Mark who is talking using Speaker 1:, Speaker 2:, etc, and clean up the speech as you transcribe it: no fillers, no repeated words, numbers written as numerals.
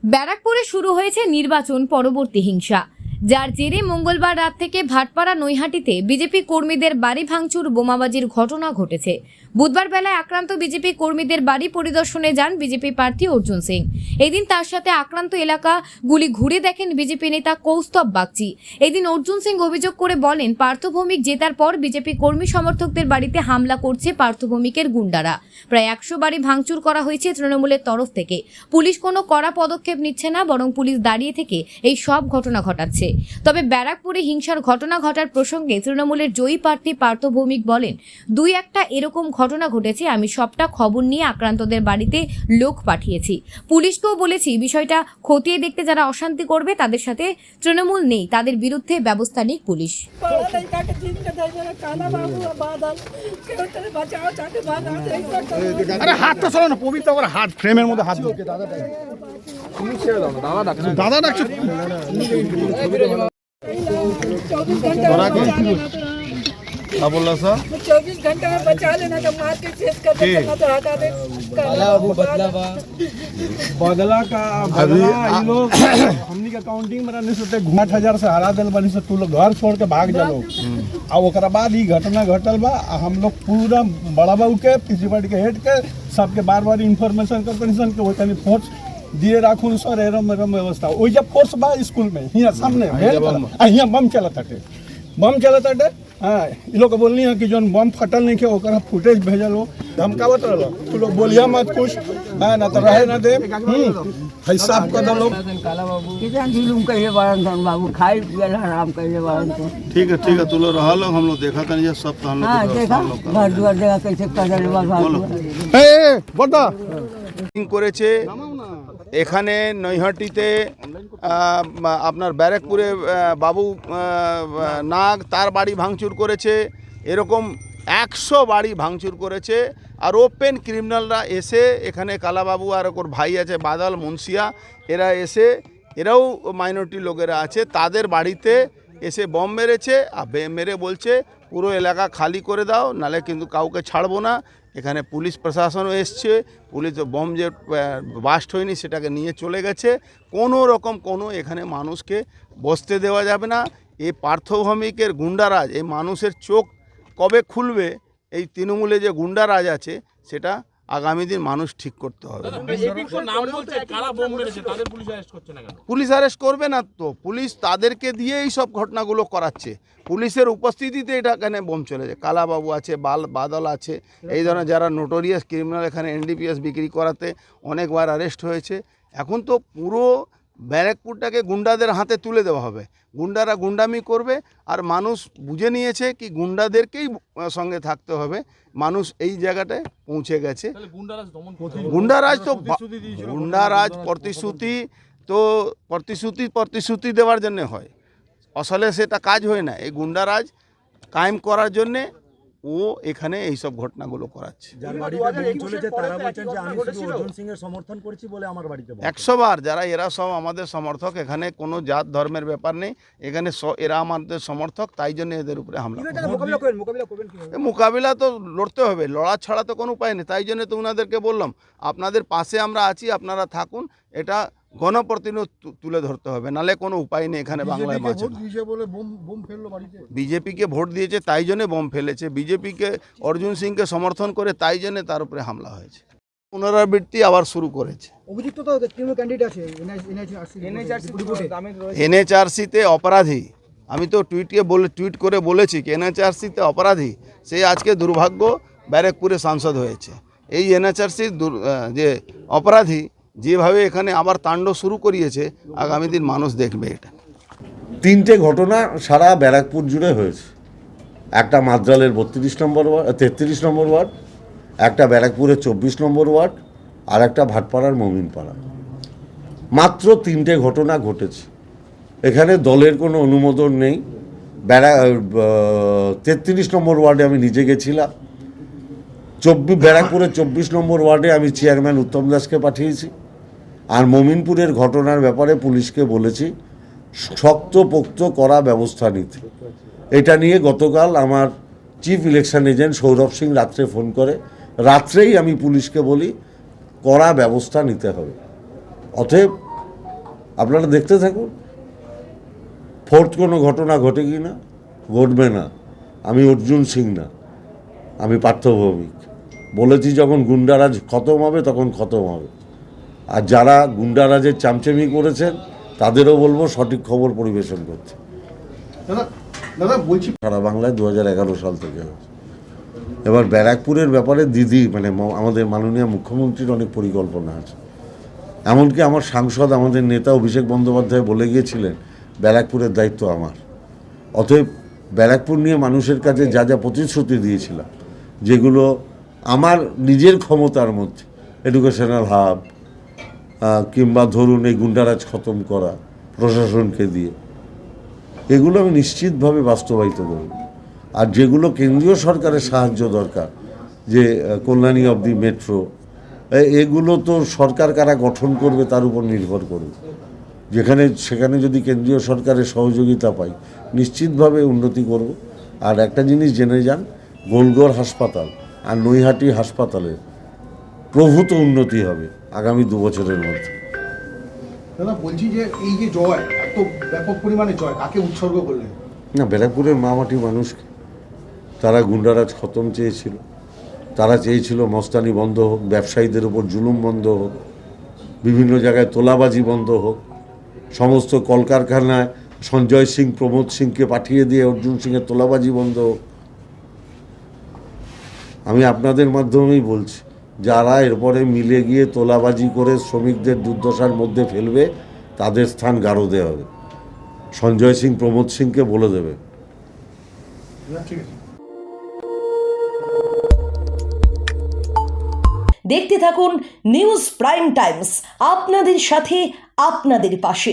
Speaker 1: ব্যারাকপুরে শুরু হয়েছে নির্বাচন পরবর্তী হিংসা, যার জেরে মঙ্গলবার রাত থেকে ভাটপাড়া নৈহাটিতে বিজেপি কর্মীদের বাড়ি ভাঙচুর বোমাবাজির ঘটনা ঘটেছে। বুধবার বেলায় আক্রান্ত বিজেপি কর্মীদের বাড়ি পরিদর্শনে যান বিজেপি প্রার্থী অর্জুন সিং। এদিন তার সাথে আক্রান্ত এলাকাগুলি ঘুরে দেখেন বিজেপি নেতা কৌস্তব বাগচি। এদিন অর্জুন সিং অভিযোগ করে বলেন, পার্থ ভৌমিক জেতার পর বিজেপি কর্মী সমর্থকদের বাড়িতে হামলা করছে পার্থ ভৌমিকের গুন্ডারা। প্রায় 100 বাড়ি ভাঙচুর করা হয়েছে তৃণমূলের তরফ থেকে। পুলিশ কোনো কড়া পদক্ষেপ নিচ্ছে না, বরং পুলিশ দাঁড়িয়ে থেকে এই সব ঘটনা ঘটাচ্ছে। তবে ব্যারাকপুরে হিংসার ঘটনা ঘটার প্রসঙ্গে তৃণমূলের জয়ী প্রার্থী পার্থ ভৌমিক বলেন, 2-1টা এরকম ঘটনা ঘটেছে, আমি সবটা খবর নিয়ে আক্রান্তদের বাড়িতে লোক পাঠিয়েছি। পুলিশকেও বলেছি বিষয়টা খতিয়ে দেখতে, যারা অশান্তি করবে তাদের সাথে তৃণমূল নেই, তাদের বিরুদ্ধে ব্যবস্থা নিক পুলিশ।
Speaker 2: আরে হাতটা সরাও না, পবিত্র আবার হাত ফ্রেমের মধ্যে হাত ঢুকে। দাদা ডাকছো। क्या बोल रहा सर?
Speaker 3: 24 घंटे में बचा लेना, तो मार के शेष कर देना, तो हटा दे।
Speaker 4: बदला का बदला ये लोग हमनी के काउंटिंग में रहने से 8,000 से हरा दिल बनी से तू लोग घर छोड़ के भाग जा लोग। अब ओकरा बाद ही घटना घटल बा, हम लोग पूरा बड़ा बाबू के प्रिंसिपल के हेड के सबके बार-बार इंफॉर्मेशन कंपनीशन के वो तनी फोर्स दिए राखून सर एरम व्यवस्था ओइ जब फोर्स बा स्कूल में हिया सामने हिया बम चलत हटे हाँ, ये लोग बोलनी है कि जो बम फटल नहीं खे ओकरा फुटेज भेजल हो, धमकावत रहलो। तू लोग बोलिया मत कुछ, हाँ ना तो रहे ना दे। हिसाब कर दो लोग।
Speaker 3: किसान जुलूम कइले बारन सन बाबू, खाई पियल हराम कइले बारन सन।
Speaker 2: ठीक है तू लोग रहा लोग, हम लोग देखा था ये सब तो हम लोग
Speaker 3: हां देखा घर दुआर देखा कैसे करल बा बाबू।
Speaker 2: ए বড়দা করেছে এখানে নৈহাটিতে আপনার ব্যারাকপুরে বাবু নাগ তার বাড়ি ভাঙচুর করেছে, এরকম 100 বাড়ি ভাঙচুর করেছে। আর ওপেন ক্রিমিনালরা এসে এখানে কালাবাবু আর ওর ভাই আছে বাদল মুন্সিয়া, এরা এসে এরাও মাইনরিটি লোকেরা আছে, তাদের বাড়িতে এসে বম মেরেছে। আর মেরে বলছে পুরো এলাকা খালি করে দাও, নালে কিন্তু কাউকে ছাড়বো না। এখানে পুলিশ প্রশাসনও এসছে, পুলিশ বম যে বাস্ট হয়নি সেটাকে নিয়ে চলে গেছে। কোনো রকম কোনো এখানে মানুষকে বসতে দেওয়া যাবে না। এই পার্থ ভৌমিকের গুন্ডারাজ, এই মানুষের চোখ কবে খুলবে, এই তৃণমূলে যে গুন্ডারাজ আছে সেটা আগামী দিন মানুষ ঠিক করতে হবে। পুলিশ অ্যারেস্ট করবে না তো, পুলিশ তাদেরকে দিয়ে এই সব ঘটনাগুলো করাচ্ছে। পুলিশের উপস্থিতিতে এটা এখানে বোম চলেছে। কালাবাবু আছে, বাদল আছে, এই ধরনের যারা নোটোরিয়াস ক্রিমিনাল এখানে এনডিপিএস বিক্রি করাতে অনেকবার অ্যারেস্ট হয়েছে। এখন তো পুরো ব্যারাকপুরটাকে গুন্ডাদের হাতে তুলে দেওয়া হবে, গুন্ডারা গুন্ডামি করবে। আর মানুষ বুঝে নিয়েছে কি গুন্ডাদেরকেই সঙ্গে থাকতে হবে, মানুষ এই জায়গাটায় পৌঁছে গেছে। গুন্ডারাজ তো গুন্ডারাজ প্রতিশ্রুতি দেওয়ার জন্য হয়, আসলে সেটা কাজ হয় না। এই গুন্ডারাজ কায়েম করার জন্যে ও এখানে এই সব ঘটনাগুলো করাচ্ছে। 100 বার যারা এরা সব আমাদের সমর্থক, এখানে কোনো জাত ধর্মের ব্যাপার নেই, এখানে এরা আমাদের সমর্থক, তাই জন্য এদের উপরে হামলা। মোকাবিলা তো লড়তে হবে, লড়া ছাড়া তো কোনো উপায় নেই। তাই জন্য তো ওনাদেরকে বললাম আপনাদের পাশে আমরা আছি, আপনারা থাকুন। এটা গণপ্রতিনিধি তুলে ধরতে হবে, নালে কোনো উপায় নেই এখানে বাংলায় মাঝে। বিজেপিকে ভোট দিয়েছে তাই জন্য বোম ফেলেছে, বিজেপিকে অর্জুন সিংকে সমর্থন করে তাই জন্য তার উপরে হামলা হয়েছে। পুনরাবৃত্তি আবার শুরু করেছে। এনএচআরসিতে অপরাধী, আমি তো টুইট করে বলেছি কি এনএচআরসিতে অপরাধী সে আজকে দুর্ভাগ্য ব্যারাকপুরে সাংসদ হয়েছে। এই এনএচআরসি যে অপরাধী যেভাবে এখানে আবার তাণ্ডব শুরু করিয়েছে, আগামী দিন মানুষ দেখবে। এটা
Speaker 5: 3টে ঘটনা সারা ব্যারাকপুর জুড়ে হয়েছে। একটা মাদ্রালের 32 নম্বর ওয়ার্ড, 33 নম্বর ওয়ার্ড, একটা ব্যারাকপুরের 24 নম্বর ওয়ার্ড, আর একটা ভাটপাড়ার মমিনপাড়া। মাত্র 3টে ঘটনা ঘটেছে। এখানে দলের কোনো অনুমোদন নেই। 33 নম্বর ওয়ার্ডে আমি নিজে গেছিলাম। ব্যারাকপুরের 24 নম্বর ওয়ার্ডে আমি চেয়ারম্যান উত্তম দাসকে পাঠিয়েছি। আর মমিনপুরের ঘটনার ব্যাপারে পুলিশকে বলেছি শক্তপোক্ত করা ব্যবস্থা নিতে। এটা নিয়ে গতকাল আমার chief election agent Sourav Singh রাত্রে ফোন করে, রাত্রেই আমি পুলিশকে বলি কড়া ব্যবস্থা নিতে হবে। অতএব আপনারা দেখতে থাকুন ফোর্থ কোনো ঘটনা ঘটে কি না, ঘটবে না। আমি অর্জুন সিং না, আমি পার্থ ভৌমিক। বলেছি যখন গুন্ডারাজ খতম হবে তখন খতম হবে। আর যারা গুন্ডারাজের চামচামি করেছেন তাদেরও বলবো সঠিক খবর পরিবেশন করতে।
Speaker 4: দাদা বলছি
Speaker 5: সারা বাংলায় 2011 সাল থেকে হয়েছে। এবার ব্যারাকপুরের ব্যাপারে দিদি মানে আমাদের মাননীয় মুখ্যমন্ত্রীর অনেক পরিকল্পনা আছে। এমনকি আমার সাংসদ, আমাদের নেতা অভিষেক বন্দ্যোপাধ্যায় বলে গিয়েছিলেন ব্যারাকপুরের দায়িত্ব আমার। অতএব ব্যারাকপুর নিয়ে মানুষের কাছে যা যা প্রতিশ্রুতি দিয়েছিলাম, যেগুলো আমার নিজের ক্ষমতার মধ্যে, এডুকেশনাল হাব কিংবা ধরুন এই গুন্ডারাজ খতম করা প্রশাসনকে দিয়ে, এগুলো আমি নিশ্চিতভাবে বাস্তবায়িত করব। আর যেগুলো কেন্দ্রীয় সরকারের সাহায্য দরকার, যে কল্যাণী অব দি মেট্রো, এগুলো তো সরকার কারা গঠন করবে তার উপর নির্ভর করবে। সেখানে যদি কেন্দ্রীয় সরকারের সহযোগিতা পাই নিশ্চিতভাবে উন্নতি করব। আর একটা জিনিস জেনে যান, গোলগড় হাসপাতাল আর নৈহাটি হাসপাতালের প্রভূত উন্নতি হবে আগামী 2 বছরের মধ্যে।
Speaker 4: দাদা বলছি যে এই যে জয়, এত ব্যাপক পরিমাণে জয়, কাকে উৎসর্গ করলেন?
Speaker 5: না, ব্যারাকপুরের মামাটি মানুষকে। তারা গুন্ডারাজ খতম চেয়েছিল, তারা চেয়েছিল মস্তানি বন্ধ হোক, ব্যবসায়ীদের উপর জুলুম বন্ধ হোক, বিভিন্ন জায়গায় তোলাবাজি বন্ধ হোক, সমস্ত কলকারখানায় সঞ্জয় সিং, প্রমোদ সিংকে পাঠিয়ে দিয়ে অর্জুন সিংয়ের তোলাবাজি বন্ধ হোক। আমি আপনাদের মাধ্যমেই বলছি, যারা এরপরে মিলে গিয়ে তোলাবাজি করে শ্রমিকদের দুর্দশার মধ্যে ফেলবে তাদের স্থান গারদে হবে। সঞ্জয় সিং, প্রমোদ সিংকে বলে দেবে।
Speaker 4: ঠিক আছে।
Speaker 6: দেখতে থাকুন নিউজ প্রাইম টাইমস, আপনাদের সাথে আপনাদের পাশে।